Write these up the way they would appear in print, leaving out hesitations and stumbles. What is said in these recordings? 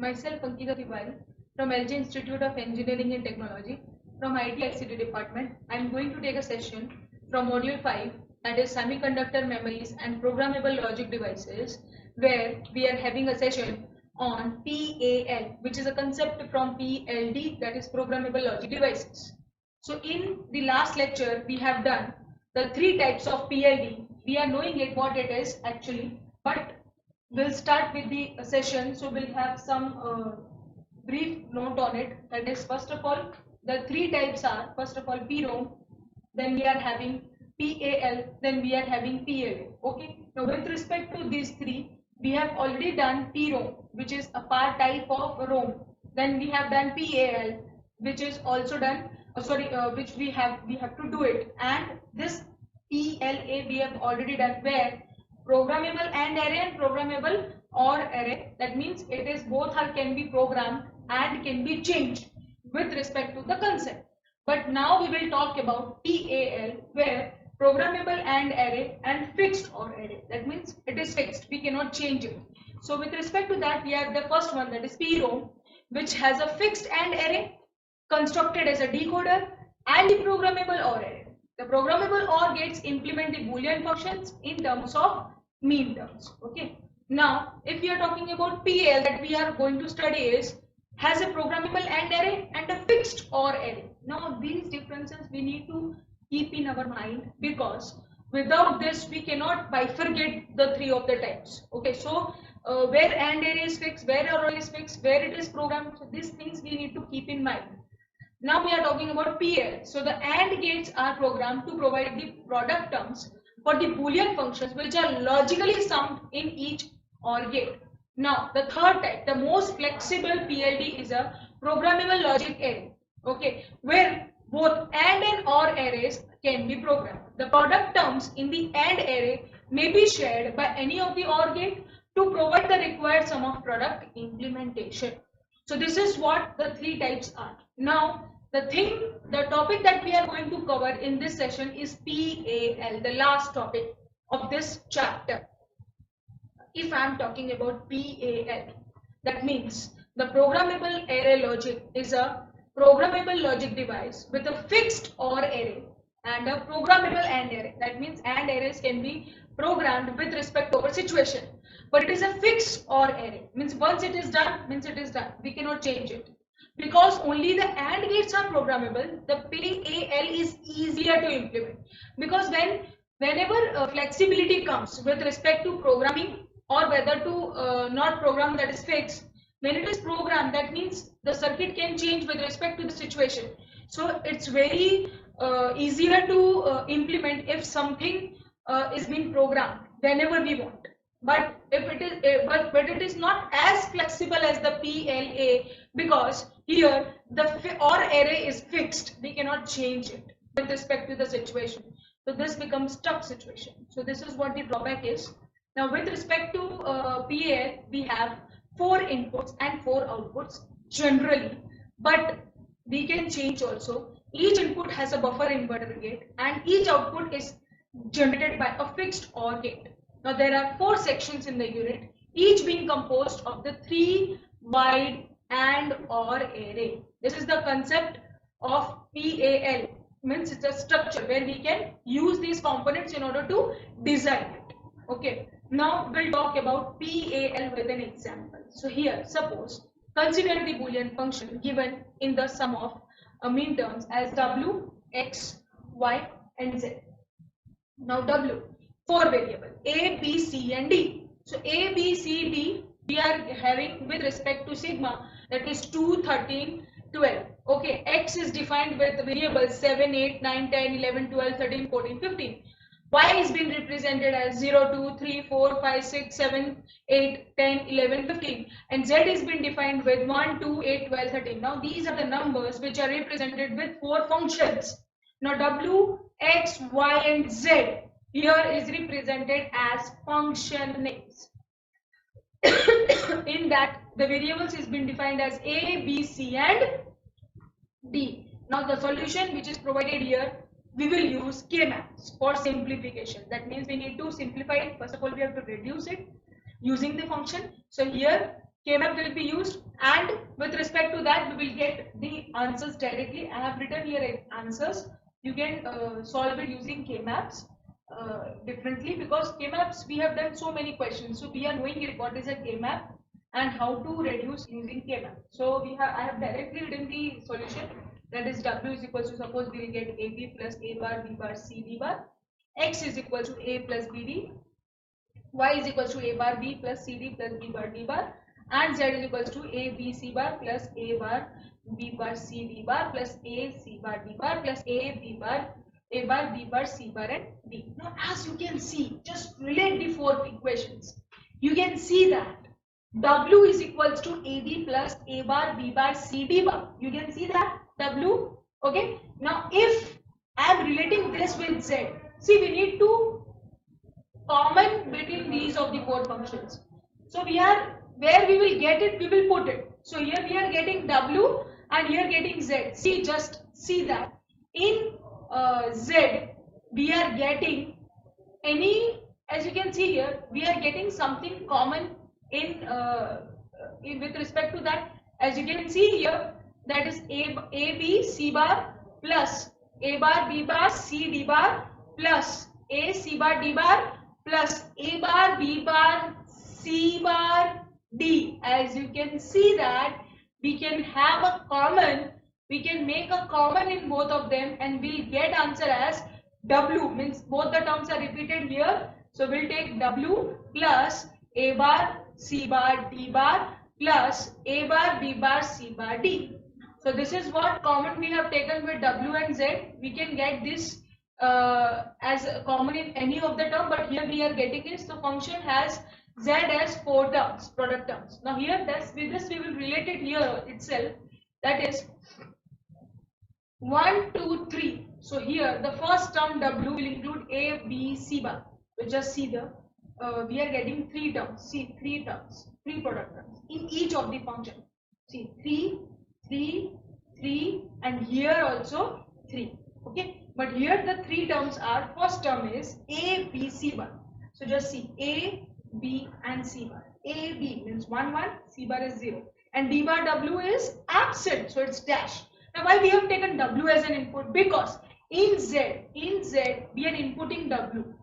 myself Ankita Tiwari from LG Institute of Engineering and Technology from IT ICT department. I am going to take a session from module 5, that is semiconductor memories and programmable logic devices, where we are having a session on PAL, which is a concept from PLD, that is programmable logic devices. So in the last lecture we have done the three types of PLD. We are knowing it what it is actually, but we'll start with the session, so we'll have some brief note on it. That is, first of all, the three types are, first of all, PROM, then we are having PAL, then we are having PLA. Okay, now with respect to these three, we have already done PROM, which is a part type of ROM. Then we have done PAL, which is also done, which we have to do it, and this PLA we have already done, where programmable AND array and programmable OR array. That means it is both can be programmed and can be changed with respect to the concept. But now we will talk about PAL, where programmable AND array and fixed OR array. That means it is fixed, we cannot change it. So with respect to that, we have the first one, that is PROM, which has a fixed AND array constructed as a decoder and the programmable OR array. The programmable OR gates implement the Boolean functions in terms of mean terms. Okay. Now, if we are talking about PAL, that we are going to study is has a programmable AND array and a fixed OR array. Now, these differences we need to keep in our mind, because without this we cannot bifurcate the three of the types. Okay. So, where AND array is fixed, where OR is fixed, where it is programmed. So, these things we need to keep in mind. Now we are talking about PL. So the AND gates are programmed to provide the product terms for the Boolean functions which are logically summed in each OR gate. Now the third type, the most flexible PLD, is a programmable logic array. Okay, where both AND and OR arrays can be programmed. The product terms in the AND array may be shared by any of the OR gate to provide the required sum of product implementation. So this is what the three types are. Now the topic that we are going to cover in this session is PAL, the last topic of this chapter. If I am talking about PAL, that means the programmable array logic is a programmable logic device with a fixed OR array and a programmable AND array. That means AND arrays can be programmed with respect to our situation, but it is a fixed OR array. Means once it is done, we cannot change it. Because only the AND gates are programmable, the PAL is easier to implement. Because whenever flexibility comes with respect to programming, or whether to not program, that is fixed, when it is programmed, that means the circuit can change with respect to the situation. So it's very easier to implement if something is being programmed whenever we want. But if it is, but it is not as flexible as the PLA, because here the OR array is fixed. We cannot change it with respect to the situation. So this becomes tough situation. So this is what the drawback is. Now with respect to PAL, we have 4 inputs and 4 outputs generally, but we can change also. Each input has a buffer inverter gate and each output is generated by a fixed OR gate. Now there are 4 sections in the unit, each being composed of the 3 wide AND OR array. This is the concept of PAL. Means it's a structure where we can use these components in order to design it. Okay. Now we'll talk about PAL with an example. So here, suppose consider the Boolean function given in the sum of mean terms as W, X, Y and Z. Now W, 4 variables A, B, C and D. So A, B, C, D we are having with respect to sigma, that is 2, 13, 12. Okay, X is defined with variables 7, 8, 9, 10, 11, 12, 13, 14, 15. Y is being represented as 0, 2, 3, 4, 5, 6, 7, 8, 10, 11, 15. And Z is being defined with 1, 2, 8, 12, 13. Now these are the numbers which are represented with 4 functions. Now W, X, Y and Z here is represented as function names. In that the variables is been defined as A, B, C and D. Now the solution which is provided here, we will use K-max for simplification. That means we need to simplify it. First of all, we have to reduce it using the function. So here K-map will be used, and with respect to that we will get the answers directly. I have written here answers. You can solve it using K-maps differently, because K-maps we have done so many questions, so we are knowing it, what is a K-map and how to reduce using K-map. So I have directly written the solution, that is W is equal to, suppose we will get AB plus A bar B bar C D bar, X is equal to A plus BD, Y is equal to A bar B plus CD plus B bar D bar, and Z is equal to A B C bar plus A bar B bar C D bar plus A C bar D bar plus A bar B bar C bar and D. Now as you can see, just relate the four equations. You can see that W is equal to AB plus A bar B bar C D bar. You can see that W. Okay. Now if I am relating this with Z, see, we need to common between these of the four functions. So we are, where we will get it, we will put it. So here we are getting W and here getting Z. See, just see that in Z we are getting any, as you can see here, we are getting something common in with respect to that. As you can see here, that is A B C bar plus A bar B bar C D bar plus A C bar D bar plus A bar B bar C bar D. As you can see that we can have a common, we can make a common in both of them, and we'll get answer as W, means both the terms are repeated here. So we'll take W plus A bar C bar D bar plus A bar B bar C bar D. So this is what common we have taken with W and Z. We can get this as common in any of the term, but here we are getting this. The function has Z as four terms, product terms. Now here with this we will relate it here itself. That is 1, 2, 3. So here the first term W will include A, B, C bar. So just see the we are getting three terms. See, three terms, three product terms in each of the function. See, 3, 3, 3, and here also 3. Okay, but here the three terms are, first term is A, B, C bar. So just see A, B and C bar. A, B means 1, 1, C bar is 0, and D bar W is absent, so it's dash. Now why we have taken W as an input? Because in Z we are inputting W.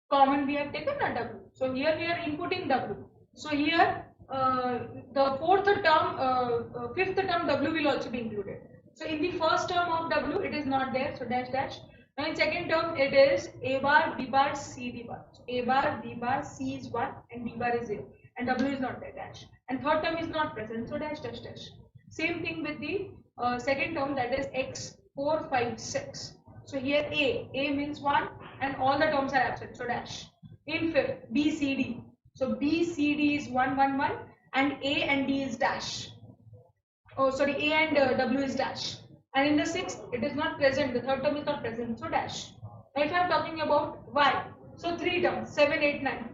Common we have taken a W. So here we are inputting W. So here the fourth term, fifth term W will also be included. So in the first term of W it is not there, so dash dash. Now in second term it is A bar B bar C D bar. So A bar B bar C is 1 and D bar is 0, and W is not there, dash. And third term is not present, so dash dash dash. Same thing with the second term, that is X 4, 5, 6. So here A means 1 and all the terms are absent, so dash. In fifth, B C D. So B C D is 1, 1, 1, and A and D is dash. Oh sorry, A and W is dash. And in the sixth it is not present, the third term is not present, so dash. Now if I am talking about Y, so three terms 7, 8, 9.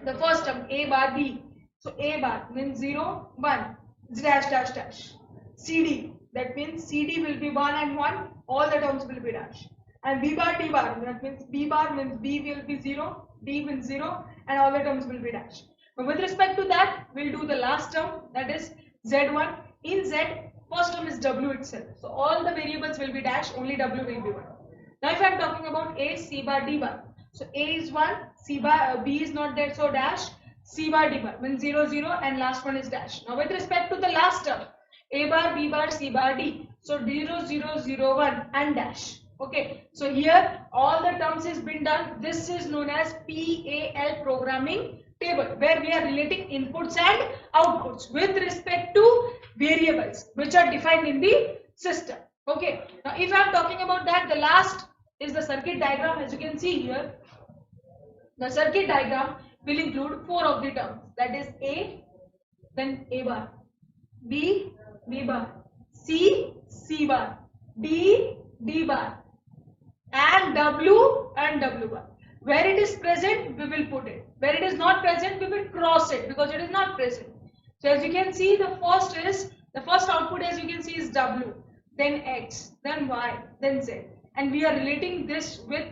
The first term A bar B. So A bar means 0, 1, dash dash dash. CD, that means CD will be 1 and 1, all the terms will be dash. And B bar D bar, that means B bar means B will be 0, D means 0, and all the terms will be dash. But with respect to that, we'll do the last term, that is Z1. In Z, first term is W itself. So all the variables will be dash, only W will be 1. Now if I am talking about A, C bar, D bar. So A is 1, C bar, B is not there, so dash, C bar, D bar means 0, 0, and last one is dash. Now with respect to the last term, A bar, B bar, C bar, D. So 0, 0, 0, 1 and dash. Okay, so here all the terms has been done. This is known as PAL programming table, where we are relating inputs and outputs with respect to variables which are defined in the system. Okay, now if I am talking about that, the last is the circuit diagram. As you can see here, the circuit diagram will include four of the terms, that is A, then A bar, B, B bar, C, C bar, D, D bar, and W bar. Where it is present, we will put it. Where it is not present, we will cross it because it is not present. So as you can see, the first output, as you can see, is W, then X, then Y, then Z, and we are relating this with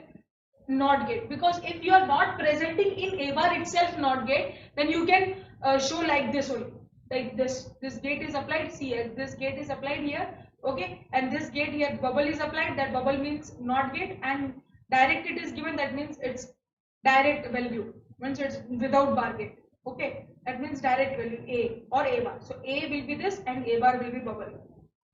NOT gate, because if you are not presenting in A bar itself NOT gate, then you can show like this only, like this gate is applied, see this gate is applied here, okay, and this gate here bubble is applied, that bubble means not gate, and direct it is given, that means it's direct value, means it's without bar gate, okay, that means direct value A or A bar. So A will be this and A bar will be bubble.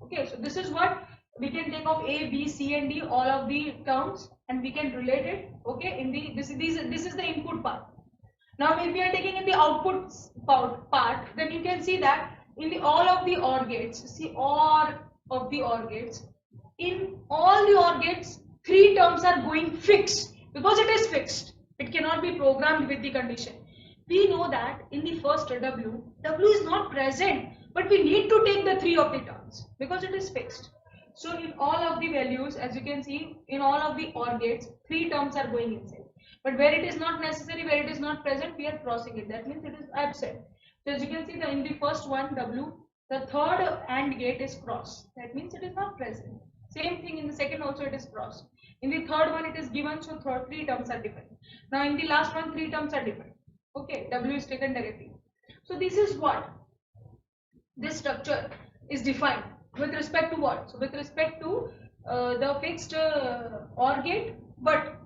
Okay, so this is what we can take of A, B, C and D, all of the terms, and we can relate it, okay, in the this is the input part. Now if we are taking in the output part, then you can see that in the all of the OR gates, see all of the OR gates, in all the OR gates, three terms are going fixed because it is fixed. It cannot be programmed with the condition. We know that in the first W is not present, but we need to take the three of the terms because it is fixed. So in all of the values, as you can see, in all of the OR gates, three terms are going inside. But where it is not necessary, where it is not present, we are crossing it. That means it is absent. So as you can see, in the first one, W, the third AND gate is crossed. That means it is not present. Same thing in the second also it is crossed. In the third one it is given, so three terms are different. Now in the last one, three terms are different. Okay, W is taken directly. So this is what this structure is defined with respect to what? So with respect to the fixed OR gate, but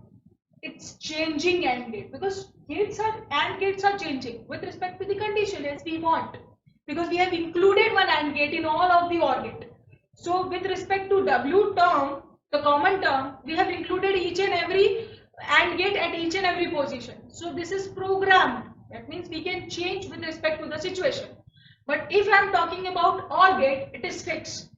it's changing AND gate because AND gates are changing with respect to the condition as we want, because we have included one AND gate in all of the OR gate. So with respect to W term, the common term, we have included each and every AND gate at each and every position. So this is programmed. That means we can change with respect to the situation. But if I am talking about OR gate, it is fixed.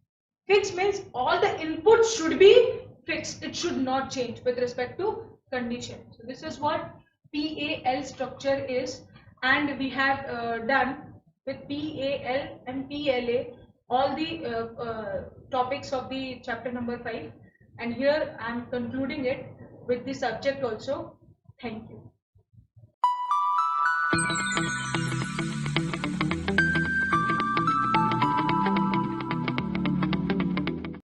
Fixed means all the inputs should be fixed. It should not change with respect to condition. So this is what PAL structure is, and we have done with PAL and PLA all the topics of the chapter number 5, and here I am concluding it with the subject also. Thank you.